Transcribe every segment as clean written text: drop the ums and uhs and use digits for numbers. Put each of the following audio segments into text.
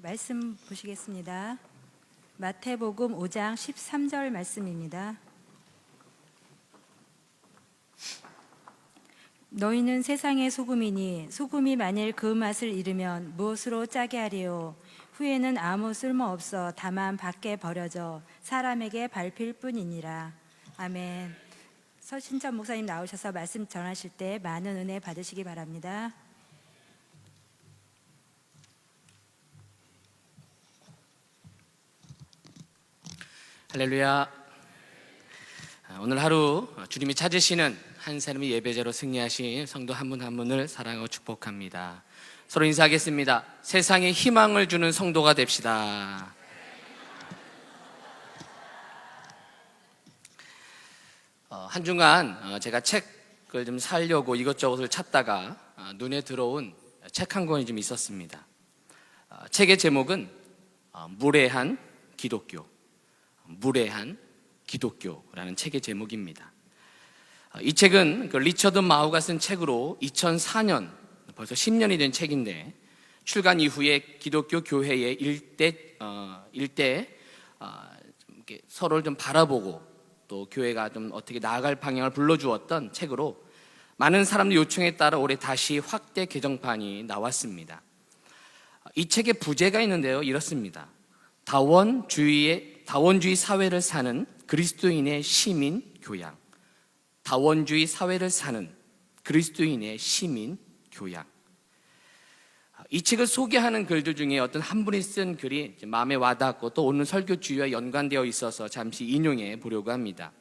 말씀 보시겠습니다. 마태복음 5장 13절 말씀입니다. 너희는 세상의 소금이니 소금이 만일 그 맛을 잃으면 무엇으로 짜게 하리요? 후에는 아무 쓸모없어 다만 밖에 버려져 사람에게 밟힐 뿐이니라. 아멘. 서신천 목사님 나오셔서 말씀 전하실 때 많은 은혜 받으시기 바랍니다. 할렐루야. 오늘 하루 주님이 찾으시는 한 사람의 예배자로 승리하신 성도 한 분 한 분을 사랑하고 축복합니다. 서로 인사하겠습니다. 세상에 희망을 주는 성도가 됩시다. 한 주간 제가 책을 좀 사려고 이것저것을 찾다가 눈에 들어온 책 한 권이 좀 있었습니다. 책의 제목은 무례한 기독교. 무례한 기독교라는 책의 제목입니다. 이 책은 리처드 마우가 쓴 책으로 2004년, 벌써 10년이 된 책인데, 출간 이후에 기독교 교회의 일대 서로를 좀 바라보고 또 교회가 좀 어떻게 나아갈 방향을 불러주었던 책으로 많은 사람들 요청에 따라 올해 다시 확대 개정판이 나왔습니다. 이 책의 부제가 있는데요, 이렇습니다. 다원주의 사회를 사는 그리스도인의 시민 교양. 다원주의 사회를 사는 그리스도인의 시민 교양. 이 책을 소개하는 글들 중에 어떤 한 분이 쓴 글이 마음에 와닿았고 또 오늘 설교 주요와 연관되어 있어서 잠시 인용해 보려고 합니다.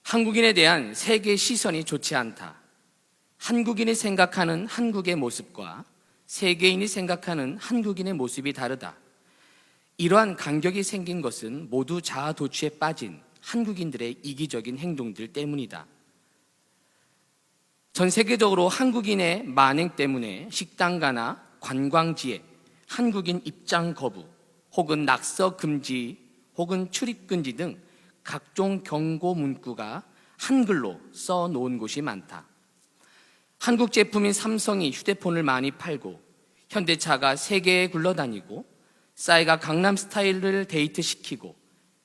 한국인에 대한 세계의 시선이 좋지 않다. 한국인이 생각하는 한국의 모습과 세계인이 생각하는 한국인의 모습이 다르다. 이러한 간격이 생긴 것은 모두 자아도취에 빠진 한국인들의 이기적인 행동들 때문이다. 전 세계적으로 한국인의 만행 때문에 식당가나 관광지에 한국인 입장 거부 혹은 낙서 금지 혹은 출입 금지 등 각종 경고 문구가 한글로 써놓은 곳이 많다. 한국 제품인 삼성이 휴대폰을 많이 팔고 현대차가 세계에 굴러다니고 싸이가 강남 스타일을 데이트시키고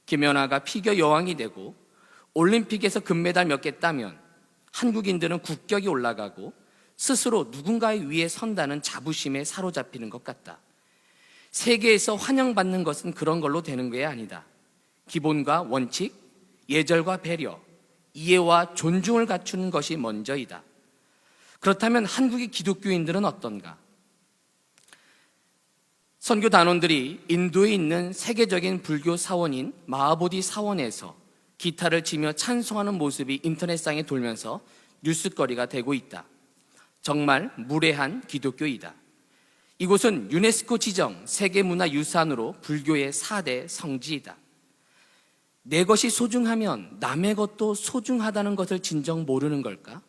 김연아가 피겨 여왕이 되고 올림픽에서 금메달 몇 개 따면 한국인들은 국격이 올라가고 스스로 누군가의 위에 선다는 자부심에 사로잡히는 것 같다. 세계에서 환영받는 것은 그런 걸로 되는 게 아니다. 기본과 원칙, 예절과 배려, 이해와 존중을 갖추는 것이 먼저이다. 그렇다면 한국의 기독교인들은 어떤가? 선교 단원들이 인도에 있는 세계적인 불교 사원인 마하보디 사원에서 기타를 치며 찬송하는 모습이 인터넷상에 돌면서 뉴스거리가 되고 있다. 정말 무례한 기독교이다. 이곳은 유네스코 지정 세계문화유산으로 불교의 4대 성지이다. 내 것이 소중하면 남의 것도 소중하다는 것을 진정 모르는 걸까?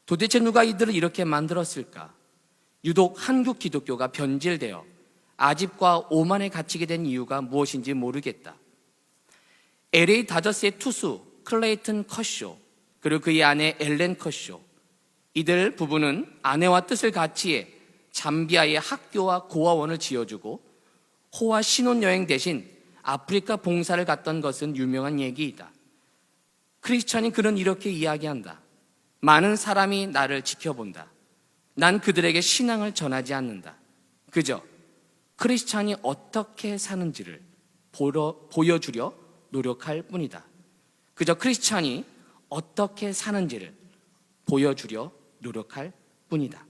도대체 누가 이들을 이렇게 만들었을까? 유독 한국 기독교가 변질되어 아집과 오만에 갇히게 된 이유가 무엇인지 모르겠다. LA 다저스의 투수 클레이튼 커쇼 그리고 그의 아내 엘렌 커쇼, 이들 부부는 아내와 뜻을 같이해 잠비아의 학교와 고아원을 지어주고 호화 신혼여행 대신 아프리카 봉사를 갔던 것은 유명한 얘기이다. 크리스천인 그는 이렇게 이야기한다. 많은 사람이 나를 지켜본다. 난 그들에게 신앙을 전하지 않는다. 그저 크리스찬이 어떻게 사는지를 보여주려 노력할 뿐이다. 그저 크리스찬이 어떻게 사는지를 보여주려 노력할 뿐이다.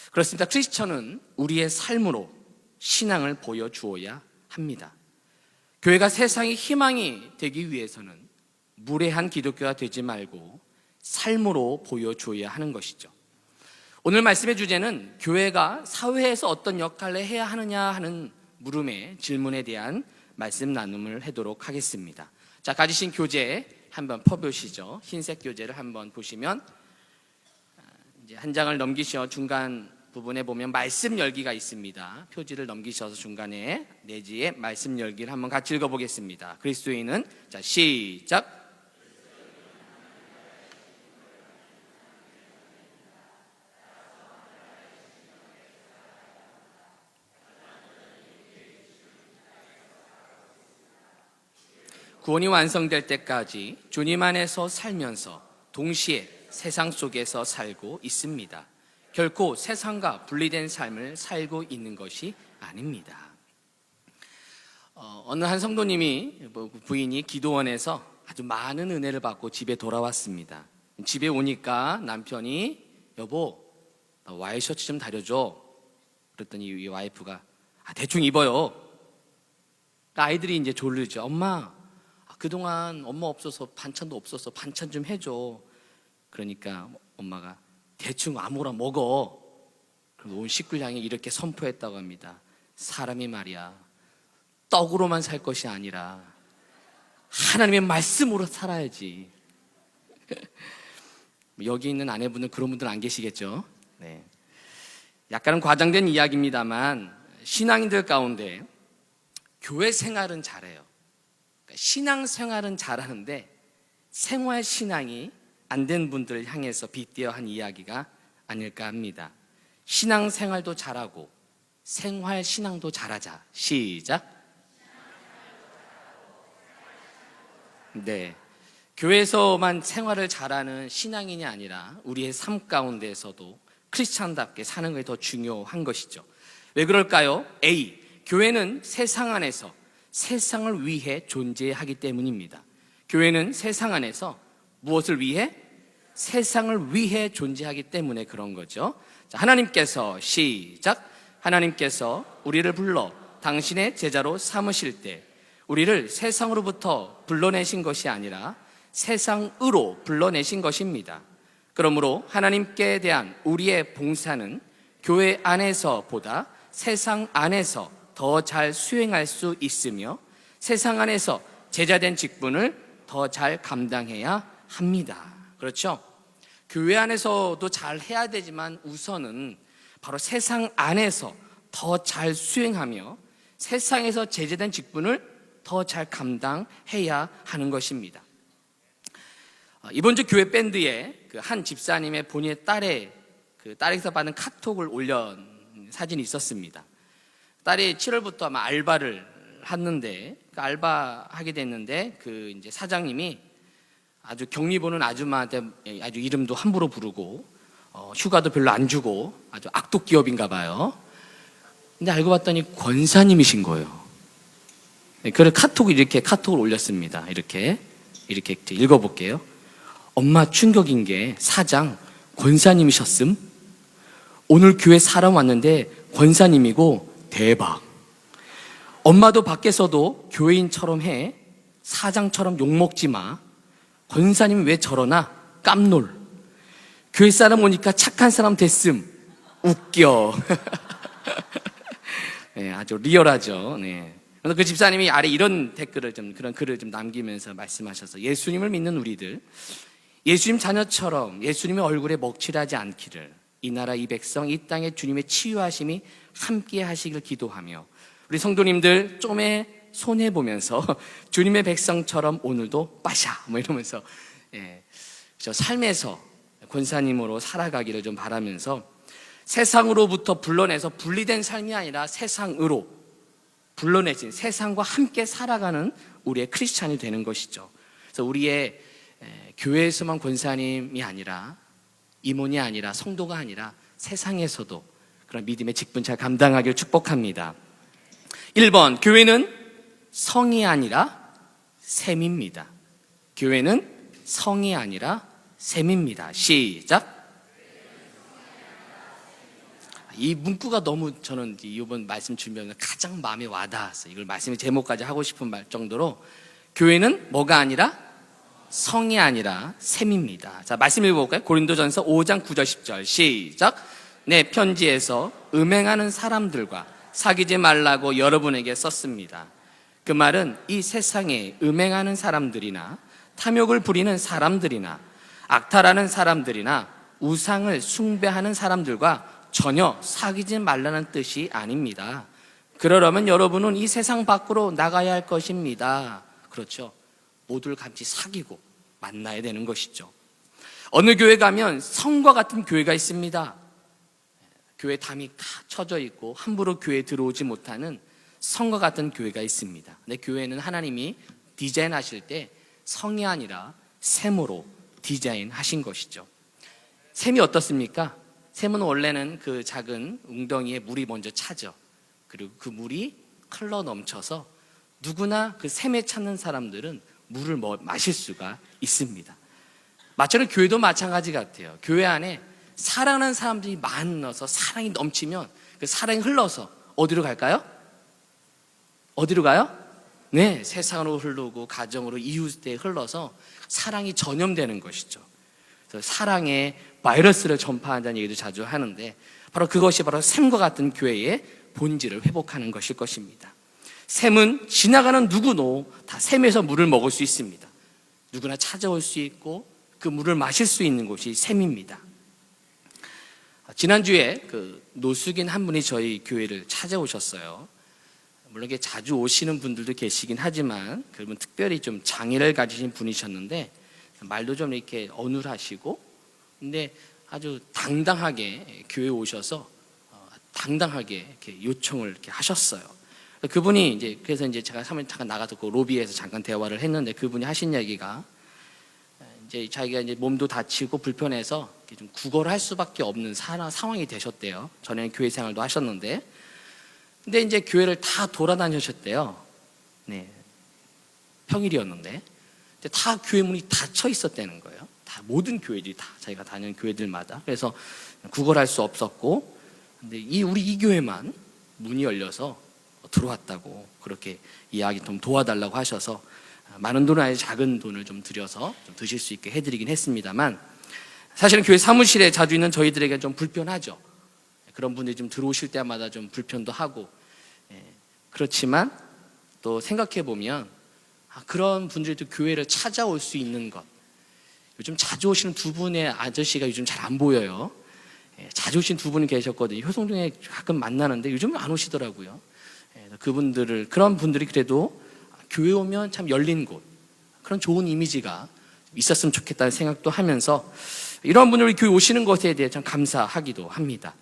그렇습니다. 크리스찬은 우리의 삶으로 신앙을 보여주어야 합니다. 교회가 세상의 희망이 되기 위해서는 무례한 기독교가 되지 말고 삶으로 보여주어야 하는 것이죠. 오늘 말씀의 주제는 교회가 사회에서 어떤 역할을 해야 하느냐 하는 물음의 질문에 대한 말씀 나눔을 하도록 하겠습니다. 자, 가지신 교재 한번 펴보시죠. 흰색 교재를 한번 보시면 이제 한 장을 넘기셔 중간 부분에 보면 말씀 열기가 있습니다. 표지를 넘기셔서 중간에 내지에 말씀 열기를 한번 같이 읽어보겠습니다. 그리스도인은 자 시작. 구원이 완성될 때까지 주님 안에서 살면서 동시에 세상 속에서 살고 있습니다. 결코 세상과 분리된 삶을 살고 있는 것이 아닙니다. 어느 한 성도님이 부인이 기도원에서 아주 많은 은혜를 받고 집에 돌아왔습니다. 집에 오니까 남편이 여보 나 와이셔츠 좀 다려줘. 그랬더니 이 와이프가 대충 입어요. 아이들이 이제 졸르죠. 엄마 그동안 엄마 없어서 반찬도 없어서 반찬 좀 해줘. 그러니까 엄마가 대충 아무거나 먹어. 그럼 온 식구량이 이렇게 선포했다고 합니다. 사람이 말이야 떡으로만 살 것이 아니라 하나님의 말씀으로 살아야지. 여기 있는 아내분은 그런 분들 안 계시겠죠? 네. 약간은 과장된 이야기입니다만 신앙인들 가운데 교회 생활은 잘해요. 그러니까 신앙 생활은 잘하는데 생활 신앙이 안 된 분들을 향해서 빗대어 한 이야기가 아닐까 합니다. 신앙 생활도 잘하고 생활 신앙도 잘하자. 시작. 네. 교회에서만 생활을 잘하는 신앙인이 아니라 우리의 삶 가운데에서도 크리스찬답게 사는 게 더 중요한 것이죠. 왜 그럴까요? A. 교회는 세상 안에서 세상을 위해 존재하기 때문입니다. 교회는 세상 안에서 무엇을 위해? 세상을 위해 존재하기 때문에 그런 거죠. 자, 하나님께서 시작. 하나님께서 우리를 불러 당신의 제자로 삼으실 때 우리를 세상으로부터 불러내신 것이 아니라 세상으로 불러내신 것입니다. 그러므로 하나님께 대한 우리의 봉사는 교회 안에서보다 세상 안에서 더 잘 수행할 수 있으며 세상 안에서 제자된 직분을 더 잘 감당해야 합니다. 그렇죠? 교회 안에서도 잘 해야 되지만 우선은 바로 세상 안에서 더 잘 수행하며 세상에서 제재된 직분을 더 잘 감당해야 하는 것입니다. 이번 주 교회 밴드에 그 한 집사님의 본인의 딸의 딸에게서 받은 카톡을 올린 사진이 있었습니다. 딸이 7월부터 아마 알바를 했는데 알바하게 됐는데 이제 사장님이 아주 격리 보는 아줌마한테 아주 이름도 함부로 부르고 휴가도 별로 안 주고 아주 악독 기업인가 봐요. 근데 알고 봤더니 권사님이신 거예요. 그래서 카톡을 올렸습니다. 이렇게 읽어볼게요. 엄마 충격인 게 사장 권사님이셨음? 오늘 교회 사람 왔는데 권사님이고 대박. 엄마도 밖에서도 교회인처럼 해. 사장처럼 욕먹지 마. 권사님이 왜 저러나? 깜놀. 교회 사람 오니까 착한 사람 됐음. 웃겨. 네, 아주 리얼하죠. 네. 그래서 그 집사님이 아래 이런 그런 글을 좀 남기면서 말씀하셔서 예수님을 믿는 우리들, 예수님 자녀처럼 예수님의 얼굴에 먹칠하지 않기를, 이 나라 이 백성 이 땅에 주님의 치유하심이 함께 하시길 기도하며 우리 성도님들 좀에 손해보면서 주님의 백성처럼 오늘도 빠샤 이러면서 저 삶에서 권사님으로 살아가기를 좀 바라면서 세상으로부터 불러내서 분리된 삶이 아니라 세상으로 불러내신 세상과 함께 살아가는 우리의 크리스찬이 되는 것이죠. 그래서 우리의 교회에서만 권사님이 아니라 임원이 아니라 성도가 아니라 세상에서도 그런 믿음의 직분 잘 감당하길 축복합니다. 1번, 교회는 성이 아니라 셈입니다. 교회는 성이 아니라 셈입니다. 시작. 이 문구가 너무 저는 이번 말씀 준비하면서 가장 마음에 와닿았어요. 이걸 말씀의 제목까지 하고 싶은 정도로 교회는 뭐가 아니라 성이 아니라 셈입니다. 자, 말씀 읽어볼까요? 고린도전서 5장 9절 10절 시작. 내 편지에서 음행하는 사람들과 사귀지 말라고 여러분에게 썼습니다. 그 말은 이 세상에 음행하는 사람들이나 탐욕을 부리는 사람들이나 악탈하는 사람들이나 우상을 숭배하는 사람들과 전혀 사귀지 말라는 뜻이 아닙니다. 그러려면 여러분은 이 세상 밖으로 나가야 할 것입니다. 그렇죠. 모두를 같이 사귀고 만나야 되는 것이죠. 어느 교회 가면 성과 같은 교회가 있습니다. 교회 담이 다 쳐져 있고 함부로 교회에 들어오지 못하는 성과 같은 교회가 있습니다. 근데 교회는 하나님이 디자인하실 때 성이 아니라 샘으로 디자인하신 것이죠. 샘이 어떻습니까? 샘은 원래는 그 작은 웅덩이에 물이 먼저 차죠. 그리고 그 물이 흘러 넘쳐서 누구나 그 샘에 찾는 사람들은 물을 마실 수가 있습니다. 마찬가지로 교회도 마찬가지 같아요. 교회 안에 사랑하는 사람들이 만나서 사랑이 넘치면 그 사랑이 흘러서 어디로 갈까요? 어디로 가요? 네, 세상으로 흐르고 가정으로 이웃에 흘러서 사랑이 전염되는 것이죠. 그래서 사랑의 바이러스를 전파한다는 얘기도 자주 하는데 바로 그것이 바로 샘과 같은 교회의 본질을 회복하는 것일 것입니다. 샘은 지나가는 누구도 다 샘에서 물을 먹을 수 있습니다. 누구나 찾아올 수 있고 그 물을 마실 수 있는 곳이 샘입니다. 지난주에 그 노숙인 한 분이 저희 교회를 찾아오셨어요. 물론 자주 오시는 분들도 계시긴 하지만 그분 특별히 좀 장애를 가지신 분이셨는데 말도 좀 이렇게 어눌하시고 근데 아주 당당하게 교회에 오셔서 당당하게 이렇게 요청을 이렇게 하셨어요. 그분이 이제 그래서 이제 제가 잠깐 나가서 그 로비에서 잠깐 대화를 했는데 그분이 하신 얘기가 이제 자기가 이제 몸도 다치고 불편해서 좀 구걸을 할 수밖에 없는 상황이 되셨대요. 전에는 교회 생활도 하셨는데 근데 이제 교회를 다 돌아다니셨대요. 네. 평일이었는데 다 교회 문이 닫혀 있었다는 거예요. 다 모든 교회들이 다 자기가 다니는 교회들마다. 그래서 구걸할 수 없었고 근데 우리 이 교회만 문이 열려서 들어왔다고 그렇게 이야기 좀 도와달라고 하셔서 많은 돈은 아니고 작은 돈을 좀 들여서 좀 드실 수 있게 해드리긴 했습니다만 사실은 교회 사무실에 자주 있는 저희들에게 좀 불편하죠. 그런 분들이 좀 들어오실 때마다 좀 불편도 하고 그렇지만 또 생각해 보면 그런 분들이 또 교회를 찾아올 수 있는 것 요즘 자주 오시는 두 분의 아저씨가 요즘 잘 안 보여요. 자주 오신 두 분이 계셨거든요. 효성동에 가끔 만나는데 요즘은 안 오시더라고요. 그런 분들이 그래도 교회 오면 참 열린 곳 그런 좋은 이미지가 있었으면 좋겠다는 생각도 하면서 이런 분들이 교회 오시는 것에 대해 참 감사하기도 합니다.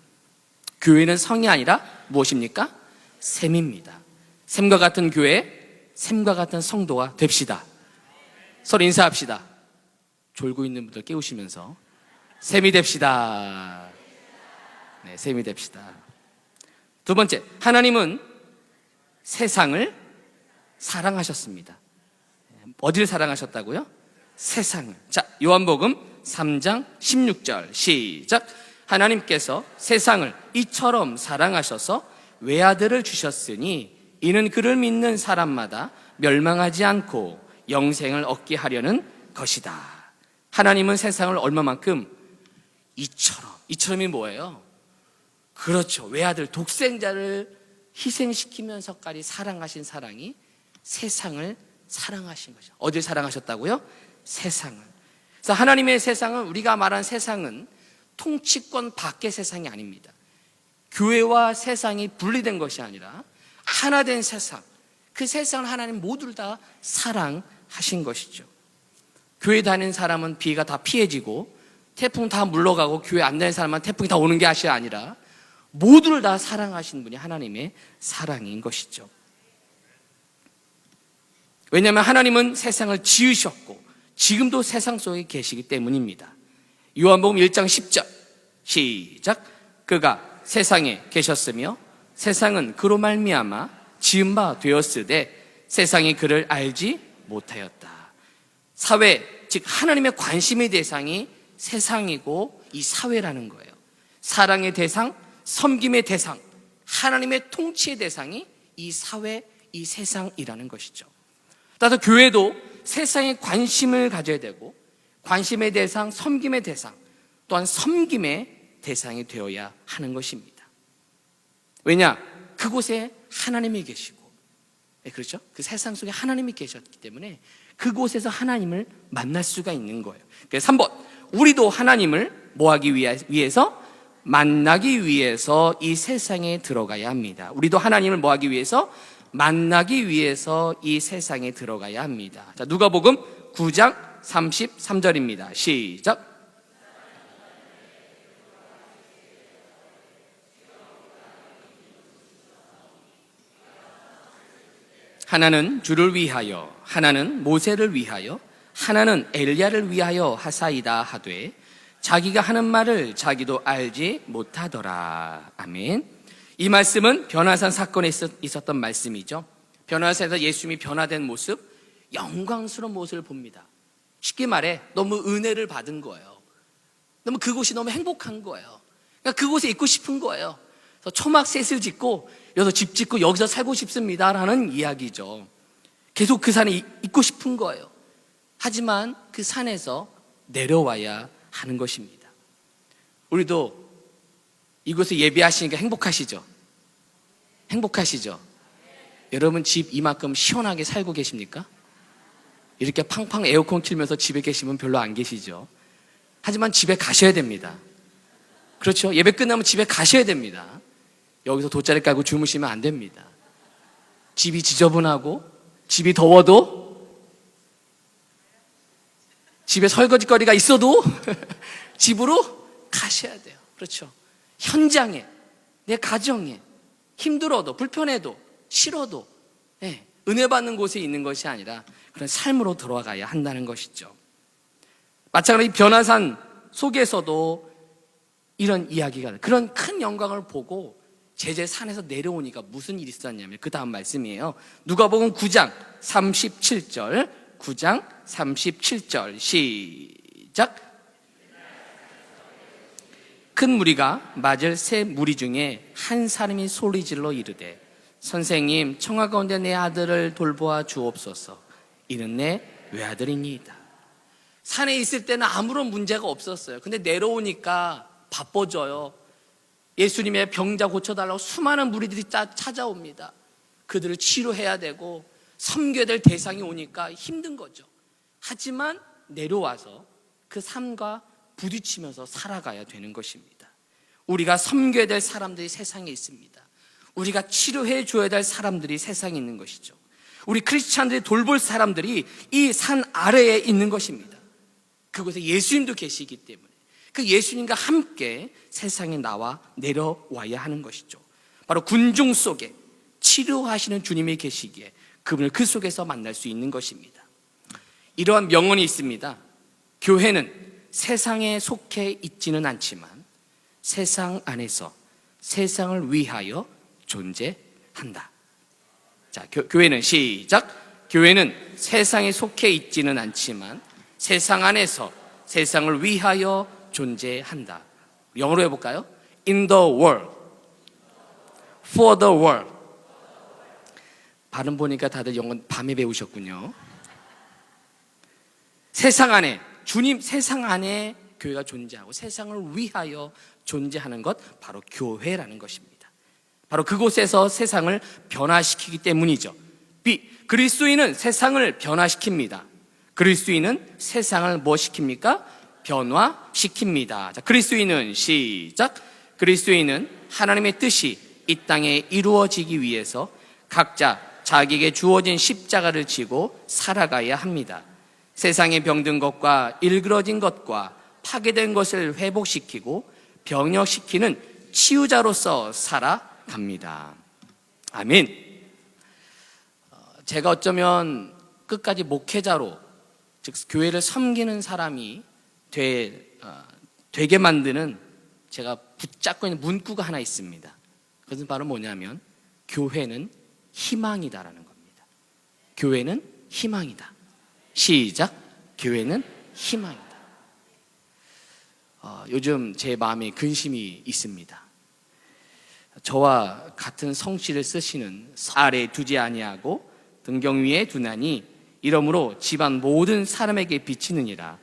교회는 성이 아니라 무엇입니까? 샘입니다. 샘과 같은 교회, 샘과 같은 성도가 됩시다. 서로 인사합시다. 졸고 있는 분들 깨우시면서 샘이 됩시다. 네, 샘이 됩시다. 두 번째, 하나님은 세상을 사랑하셨습니다. 어디를 사랑하셨다고요? 세상을. 자, 요한복음 3장 16절 시작. 하나님께서 세상을 이처럼 사랑하셔서 외아들을 주셨으니 이는 그를 믿는 사람마다 멸망하지 않고 영생을 얻게 하려는 것이다. 하나님은 세상을 얼마만큼? 이처럼이 뭐예요? 그렇죠. 외아들 독생자를 희생시키면서까지 사랑하신 사랑이 세상을 사랑하신 거죠. 어딜 사랑하셨다고요? 세상을. 그래서 하나님의 세상은 우리가 말한 세상은 통치권 밖의 세상이 아닙니다. 교회와 세상이 분리된 것이 아니라 하나 된 세상, 그 세상을 하나님 모두를 다 사랑하신 것이죠. 교회 다니는 사람은 비가 다 피해지고 태풍 다 물러가고 교회 안 다니는 사람은 태풍이 다 오는 게 아니라 모두를 다 사랑하신 분이 하나님의 사랑인 것이죠. 왜냐하면 하나님은 세상을 지으셨고 지금도 세상 속에 계시기 때문입니다. 요한복음 1장 10절 시작. 그가 세상에 계셨으며 세상은 그로 말미암아 지은 바 되었으되 세상이 그를 알지 못하였다. 사회, 즉 하나님의 관심의 대상이 세상이고 이 사회라는 거예요. 사랑의 대상, 섬김의 대상, 하나님의 통치의 대상이 이 사회, 이 세상이라는 것이죠. 따라서 교회도 세상에 관심을 가져야 되고 관심의 대상, 섬김의 대상, 또한 섬김의 대상이 되어야 하는 것입니다. 왜냐? 그곳에 하나님이 계시고 그렇죠? 그 세상 속에 하나님이 계셨기 때문에 그곳에서 하나님을 만날 수가 있는 거예요. 그래서 3번, 우리도 하나님을 뭐하기 위해서? 만나기 위해서 이 세상에 들어가야 합니다. 우리도 하나님을 뭐하기 위해서? 만나기 위해서 이 세상에 들어가야 합니다. 자, 누가복음 9장 33절입니다. 시작. 하나는 주를 위하여, 하나는 모세를 위하여, 하나는 엘리야를 위하여 하사이다 하되 자기가 하는 말을 자기도 알지 못하더라. 아멘. 이 말씀은 변화산 사건에 있었던 말씀이죠. 변화산에서 예수님이 변화된 모습, 영광스러운 모습을 봅니다. 쉽게 말해 너무 은혜를 받은 거예요. 너무 그곳이 너무 행복한 거예요. 그러니까 그곳에 있고 싶은 거예요. 그래서 초막셋을 짓고 여기서 집 짓고 여기서 살고 싶습니다라는 이야기죠. 계속 그 산에 있고 싶은 거예요. 하지만 그 산에서 내려와야 하는 것입니다. 우리도 이곳에 예배하시니까 행복하시죠? 행복하시죠? 여러분 집 이만큼 시원하게 살고 계십니까? 이렇게 팡팡 에어컨 틀면서 집에 계시면 별로 안 계시죠? 하지만 집에 가셔야 됩니다. 그렇죠? 예배 끝나면 집에 가셔야 됩니다. 여기서 돗자리 깔고 주무시면 안 됩니다. 집이 지저분하고 집이 더워도 집에 설거지거리가 있어도 집으로 가셔야 돼요. 그렇죠? 현장에, 내 가정에 힘들어도 불편해도 싫어도 은혜 받는 곳에 있는 것이 아니라 그런 삶으로 들어가야 한다는 것이죠. 마찬가지로 변화산 속에서도 이런 이야기가, 그런 큰 영광을 보고 제재 산에서 내려오니까 무슨 일이 있었냐면 그 다음 말씀이에요. 누가복음 9장 37절, 9장 37절 시작. 큰 무리가 맞을 세 무리 중에 한 사람이 소리질러 이르되 선생님 청하 가운데 내 아들을 돌보아 주옵소서. 이는 내 외아들이니이다. 산에 있을 때는 아무런 문제가 없었어요. 근데 내려오니까 바빠져요. 예수님의 병자 고쳐달라고 수많은 무리들이 찾아옵니다. 그들을 치료해야 되고 섬겨야 될 대상이 오니까 힘든 거죠. 하지만 내려와서 그 삶과 부딪히면서 살아가야 되는 것입니다. 우리가 섬겨야 될 사람들이 세상에 있습니다. 우리가 치료해 줘야 될 사람들이 세상에 있는 것이죠. 우리 크리스찬들이 돌볼 사람들이 이 산 아래에 있는 것입니다. 그곳에 예수님도 계시기 때문에 그 예수님과 함께 세상에 나와 내려와야 하는 것이죠. 바로 군중 속에 치료하시는 주님이 계시기에 그분을 그 속에서 만날 수 있는 것입니다. 이러한 명언이 있습니다. 교회는 세상에 속해 있지는 않지만 세상 안에서 세상을 위하여 존재한다. 자, 교회는 시작. 교회는 세상에 속해 있지는 않지만 세상 안에서 세상을 위하여 존재한다. 영어로 해볼까요? In the world, for the world. 발음 보니까 다들 영어 밤에 배우셨군요. 세상 안에, 주님 세상 안에 교회가 존재하고 세상을 위하여 존재하는 것, 바로 교회라는 것입니다. 바로 그곳에서 세상을 변화시키기 때문이죠. 그리스도인은 세상을 변화시킵니다. 그리스도인은 세상을 뭐 시킵니까? 변화시킵니다. 자, 그리스도인은 시작. 그리스도인은 하나님의 뜻이 이 땅에 이루어지기 위해서 각자 자기에게 주어진 십자가를 지고 살아가야 합니다. 세상에 병든 것과 일그러진 것과 파괴된 것을 회복시키고 병역시키는 치유자로서 살아갑니다. 아멘. 제가 어쩌면 끝까지 목회자로, 즉 교회를 섬기는 사람이 되게 만드는 제가 붙잡고 있는 문구가 하나 있습니다. 그것은 바로 뭐냐면 교회는 희망이다라는 겁니다. 교회는 희망이다. 시작. 교회는 희망이다. 요즘 제 마음에 근심이 있습니다. 저와 같은 성씨를 쓰시는 아래 두지 아니하고 등경 위에 두나니 이러므로 집안 모든 사람에게 비치느니라.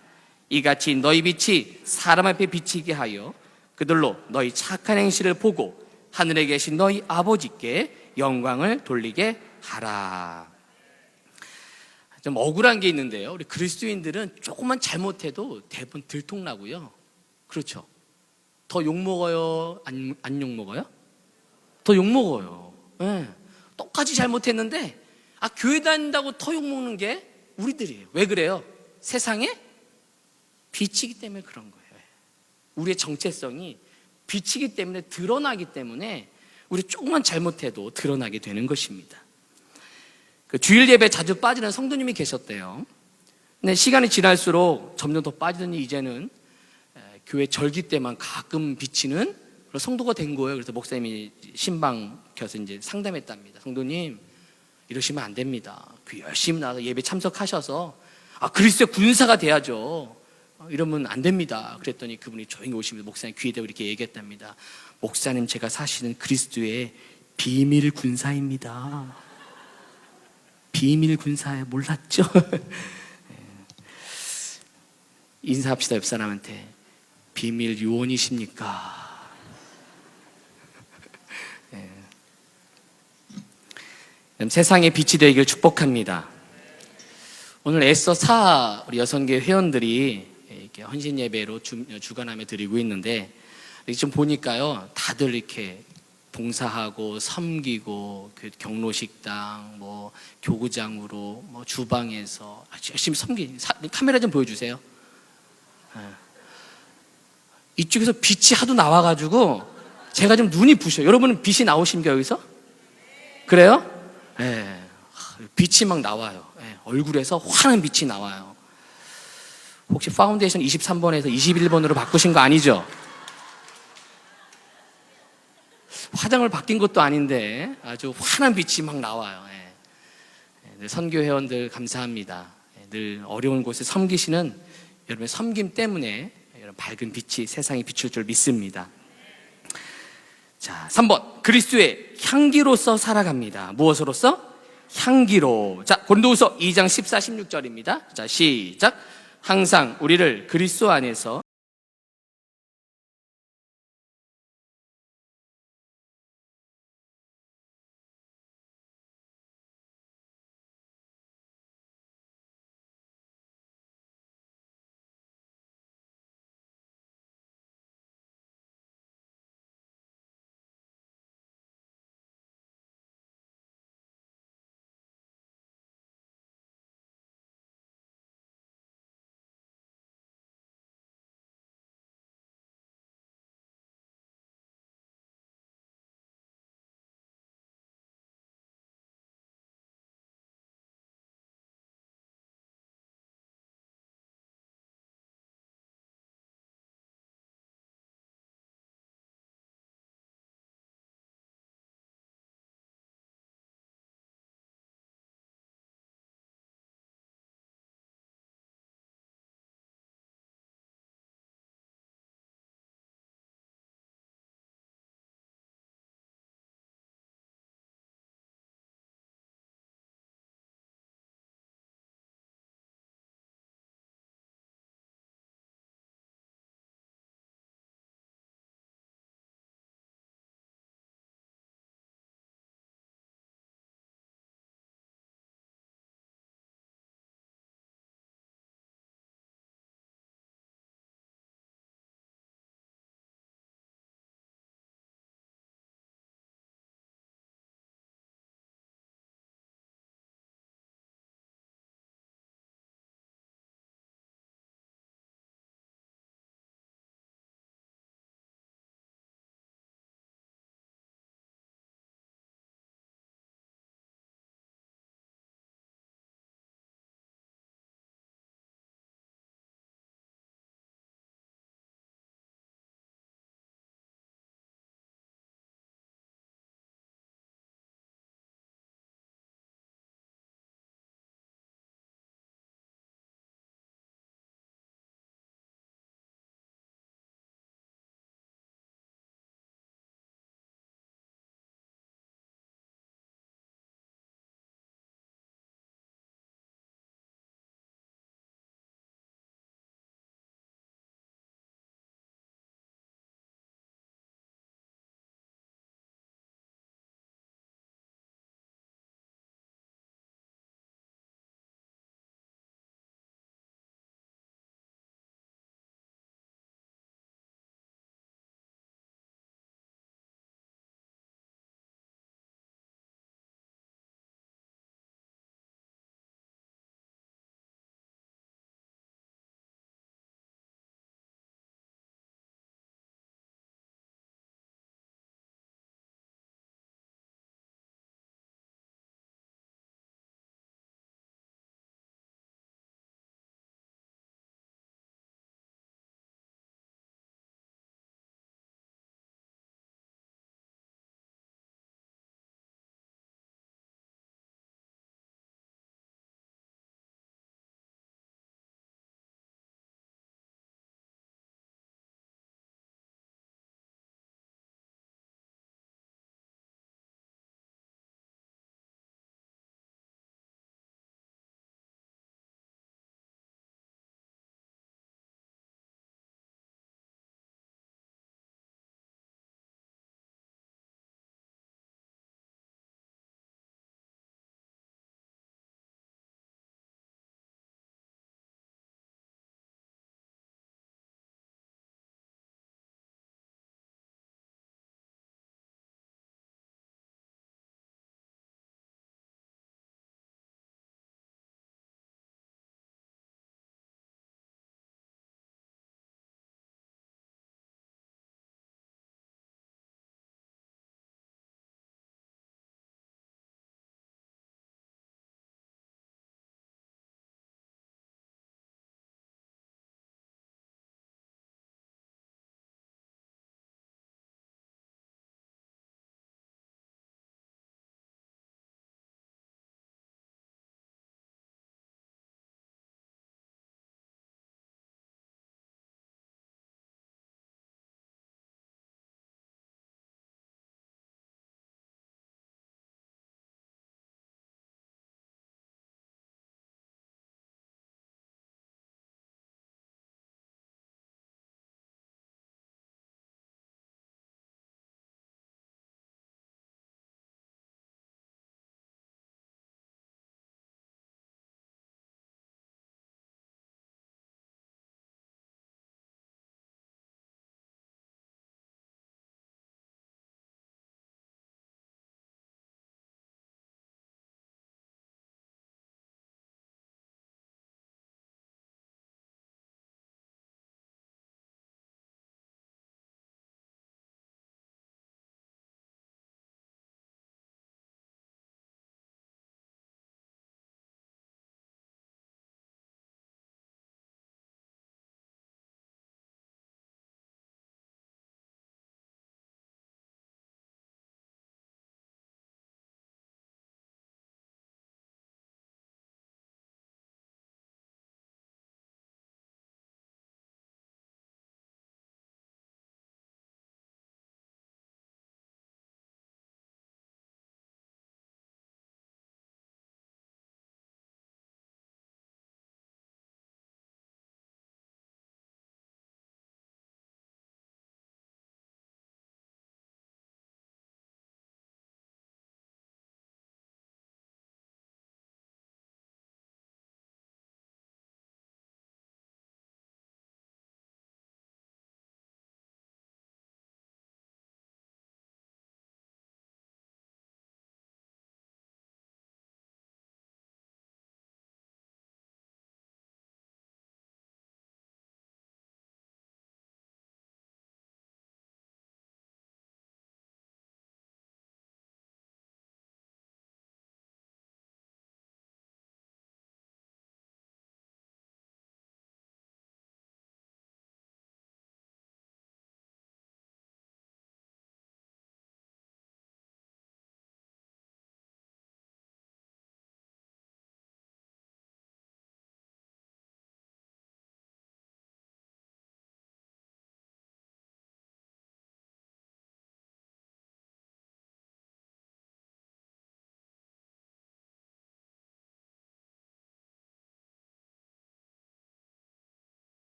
이같이 너희 빛이 사람 앞에 비치게 하여 그들로 너희 착한 행실을 보고 하늘에 계신 너희 아버지께 영광을 돌리게 하라. 좀 억울한 게 있는데요. 우리 그리스도인들은 조금만 잘못해도 대부분 들통나고요. 그렇죠. 더 욕먹어요? 안 욕먹어요? 더 욕먹어요. 네. 똑같이 잘못했는데 교회 다닌다고 더 욕먹는 게 우리들이에요. 왜 그래요? 세상에 비치기 때문에 그런 거예요. 우리의 정체성이 비치기 때문에, 드러나기 때문에 우리 조금만 잘못해도 드러나게 되는 것입니다. 그 주일 예배 자주 빠지는 성도님이 계셨대요. 근데 시간이 지날수록 점점 더 빠지더니 이제는 교회 절기 때만 가끔 비치는 그런 성도가 된 거예요. 그래서 목사님이 신방 켜서 이제 상담했답니다. 성도님, 이러시면 안 됩니다. 그 열심히 나가서 예배 참석하셔서 그리스도의 군사가 돼야죠. 이러면 안 됩니다. 그랬더니 그분이 조용히 오시면서 목사님 귀에 대고 이렇게 얘기했답니다. 목사님, 제가 사실은 그리스도의 비밀 군사입니다. 비밀 군사에 몰랐죠? 인사합시다. 옆 사람한테. 비밀 요원이십니까? 세상의 빛이 되기를 축복합니다. 오늘 애써 우리 여성계 회원들이 이렇게 헌신 예배로 주관하며 드리고 있는데, 좀 보니까요, 다들 이렇게 봉사하고 섬기고, 경로식당, 뭐 교구장으로, 뭐 주방에서 열심히 카메라 좀 보여주세요. 이쪽에서 빛이 하도 나와가지고 제가 좀 눈이 부셔요. 여러분은 빛이 나오십니까, 여기서? 그래요? 네. 빛이 막 나와요. 네. 얼굴에서 환한 빛이 나와요. 혹시 파운데이션 23번에서 21번으로 바꾸신 거 아니죠? 화장을 바뀐 것도 아닌데 아주 환한 빛이 막 나와요. 네. 선교 회원들 감사합니다. 늘 어려운 곳에 섬기시는 여러분의 섬김 때문에 이런 밝은 빛이 세상에 비출 줄 믿습니다. 자, 3번. 그리스도의 향기로서 살아갑니다. 무엇으로서? 향기로. 자, 고린도후서 2장 14, 16절입니다. 자, 시작. 항상 우리를 그리스도 안에서